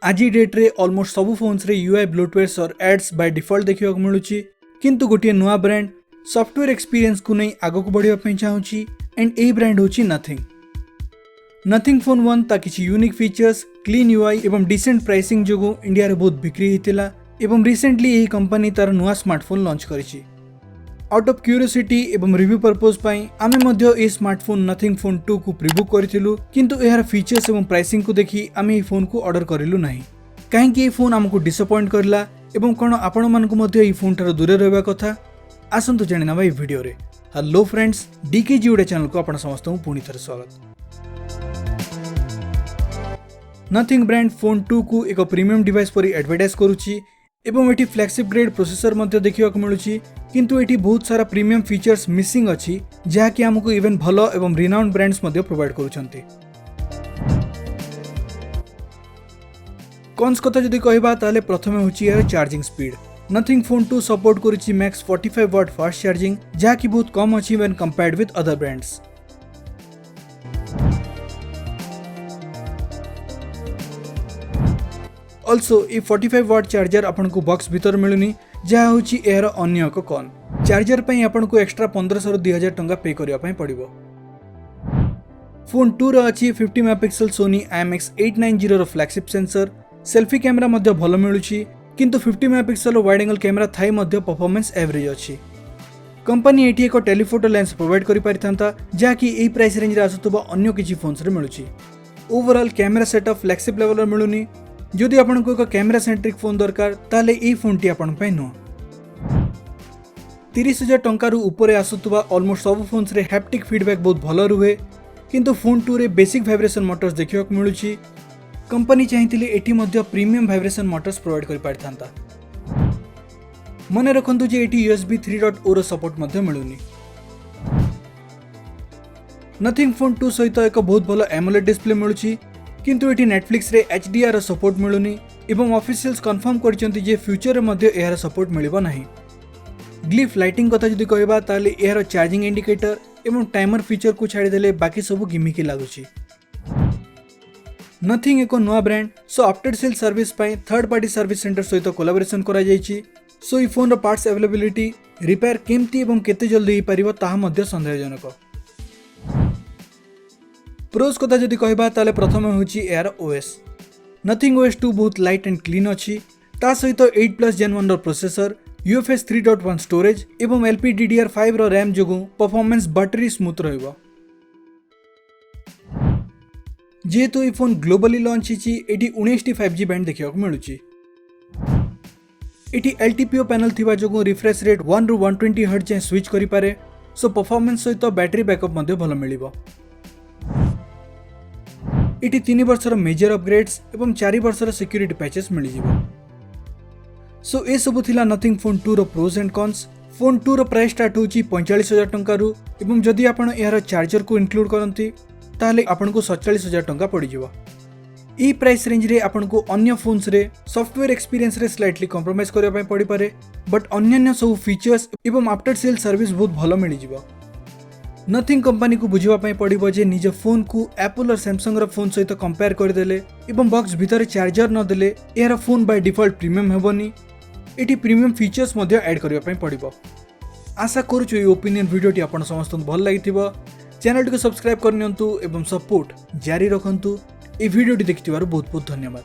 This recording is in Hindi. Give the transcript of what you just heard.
आज डेट रे ऑलमोस्ट सब फोन्स रे यूआई ब्लोटवेयर और एड्स बाय डिफॉल्ट देखा मिलूँ, किंतु गोटे नुआ ब्रांड सॉफ्टवेयर एक्सपीरियंस को नहीं आगक बढ़ाई चाहूँगी एंड यही ब्रांड होची नथिंग। नथिंग फोन 1 ता किसी यूनिक फीचर्स, क्लीन यूआई एवं डिसेंट प्राइसिंग जो इंडिया रे बहुत बिक्री होता एवं रिसेंटली यही कंपनी तार नुआ स्मार्टफोन लॉन्च करिछि। आउट ऑफ क्यूरियोसिटी एवं रिव्यू पर्पज पाई आमे मध्य ए स्मार्टफोन नथिंग फोन 2 को प्रीबुक करिथिलु, किंतु एहार फीचर्स एवं प्राइसिंग को देखि आमे ए फोन को ऑर्डर करिलु नाही। काहेकि ए फोन हमको डिसअपॉइंट करला एवं कोन आपण मानकु मध्य ए फोन ठार दूरे रहबा कथा आसंतु जानिना भाई वीडियो रे। हेलो फ्रेंड्स, डीकेजी ओडे चैनल को आपण समस्त पुणी थरे स्वागत। नथिंग ब्रांड फोन 2 को एक प्रीमियम डिवाइस परि एडवर्टाइज करूची एवं एटी फ्लैगशिप ग्रेड प्रोसेसर मध्य देखिबा मिलुची, किंतु एटी बहुत सारा प्रीमियम फीचर्स मिसिंग अछि जहा कि हमको इवन भलो एवं रिनाउंड ब्रांड्स मध्य प्रोवाइड करूछंती। कॉन्स कथा जदि कहबा ताले प्रथमे होची यार charging speed. Nothing phone 2 support करूची मैक्स 45 वाट फास्ट चार्जिंग, जहा कि बहुत कम अछि when compared with other brands. Also a 45 watt charger आपन को बॉक्स भीतर मिलुनी, जहा होची एहर अन्य एक कॉन। चार्जर पई आपन को एक्स्ट्रा 1500 रु 2000 टंका पे करिया पई पड़िबो। फोन 2 रो अछि 50 मेगापिक्सल सोनी IMX890 रो फ्लैगशिप सेंसर। सेल्फी कैमरा मध्य भलो मिलुची, किंतु 50 मेगापिक्सल वाइड एंगल कैमरा थाई मध्य परफॉर्मेंस एवरेज अछि। कंपनी एटी एक टेलीफोटो लेंस प्रोवाइड करि पारिथांता, जहा कि एई प्राइस रेंज रे आसुतबा अन्य किछि फोन्स रे मिलुची। Overall camera setup flagship level रे मिलुनी। जदि आपनको एक कैमरा सेंट्रिक फोन दरकार ताले एई फोन टी आपन पई नो। 30,000 टंका रु ऊपर आसुतबा ऑलमोस्ट सब फोन्स रे हैप्टिक फीडबैक बहुत भलो रुहे, किंतु फोन 2 रे बेसिक वाइब्रेशन मोटर्स देखियो मिलुची। कंपनी चाहिथिले एटी मध्य प्रीमियम वाइब्रेशन मोटर्स प्रोवाइड करि पारथांता। मने रखंतु जे एटी USB 3.0 रो सपोर्ट मध्य मिलुनी। नथिंग फोन 2 सहित एक बहुत भलो एमोलेड डिस्प्ले मिलुची, किंतु एटी नेटफ्लिक्स रे HDR रो सपोर्ट मिलुनी एवं ऑफिशियल्स कंफर्म करचंती जे फ्यूचर रे मध्य एहार सपोर्ट मिलिबो नाही। ग्लिफ लाइटिंग कथा जदि कहबा ताले एहार चार्जिंग इंडिकेटर एवं टाइमर फीचर को छाड़ी देले बाकी सब गिमिकी लागुची। नथिंग एको नुआ brand, so after sale service पाई थर्ड पार्टी सर्विस सेंटर सहित कोलैबोरेशन करा जायछि। सो ई फोन रो पार्ट्स अवेलेबिलिटी, रिपेयर केमती एवं केते जल्दी ही परिबो ताहा मध्य संदेहजनक। प्रोज कथा जदि कहबा ताले प्रथमे होची एआर ओएस। नथिंग OS 2 बहुत लाइट एंड क्लीन अछि, ता सहित 8+ Gen 1 रो प्रोसेसर, UFS 3.1 स्टोरेज एवं LPDDR5 रो रैम जोगु परफॉर्मेंस बैटरी स्मूथ रहइबो। जेहेतु ई फोन ग्लोबली लॉन्च हिची एटी 19टी 5G बैंड देखियो मिलुची। एटी LTPO पैनल थिबा जोगु रिफ्रेश रेट 1 रु 120 हर्ट्ज जाय स्विच करि पारे, सो परफॉर्मेंस सहित बैटरी बैकअप मध्ये भलो मिलिबो। एटी 3 वर्षर मेजर अपग्रेड्स एवं 4 वर्षर सिक्योरिटी पैचेस मिल जिवो। सो ए सब थिला नथिंग फोन 2 रो प्रोज एंड कॉन्स। फोन 2 रो प्राइस स्टार्ट होची 45,000 टंका रु एवं जदि आपण एहार चार्जर को इंक्लूड करंती ताले आपण को 47,000 टंका पड़ी जिवो। ई प्राइस रेंज रे आपण को अन्य फोन्स रे सॉफ्टवेयर एक्सपीरियंस रे स्लाइटली कॉम्प्रोमाइज करबा पई पड़ी पारे, बट अन्य सब फीचर्स एवं आफ्टर सेल सर्विस बहुत भलो मिल जिवो। नथिंग कंपनी को बुझिबा पई पड़िबो जे निज फोन को एप्पल और सैमसंग रो फोन सहित कंपेयर कर देले एवं बॉक्स भीतर चार्जर न देले एहार फोन बाय डिफॉल्ट प्रीमियम हेबोनी। एटी प्रीमियम फीचर्स मध्ये ऐड करबा पई पड़िबो। आशा करूछु ए ओपिनियन वीडियो टी आपण समस्त भल लागिथिबो। चैनल को सब्सक्राइब करनियंतु एवं सपोर्ट जारी रखंतु। ए वीडियो टी देखिथिबारु बहुत बहुत धन्यवाद।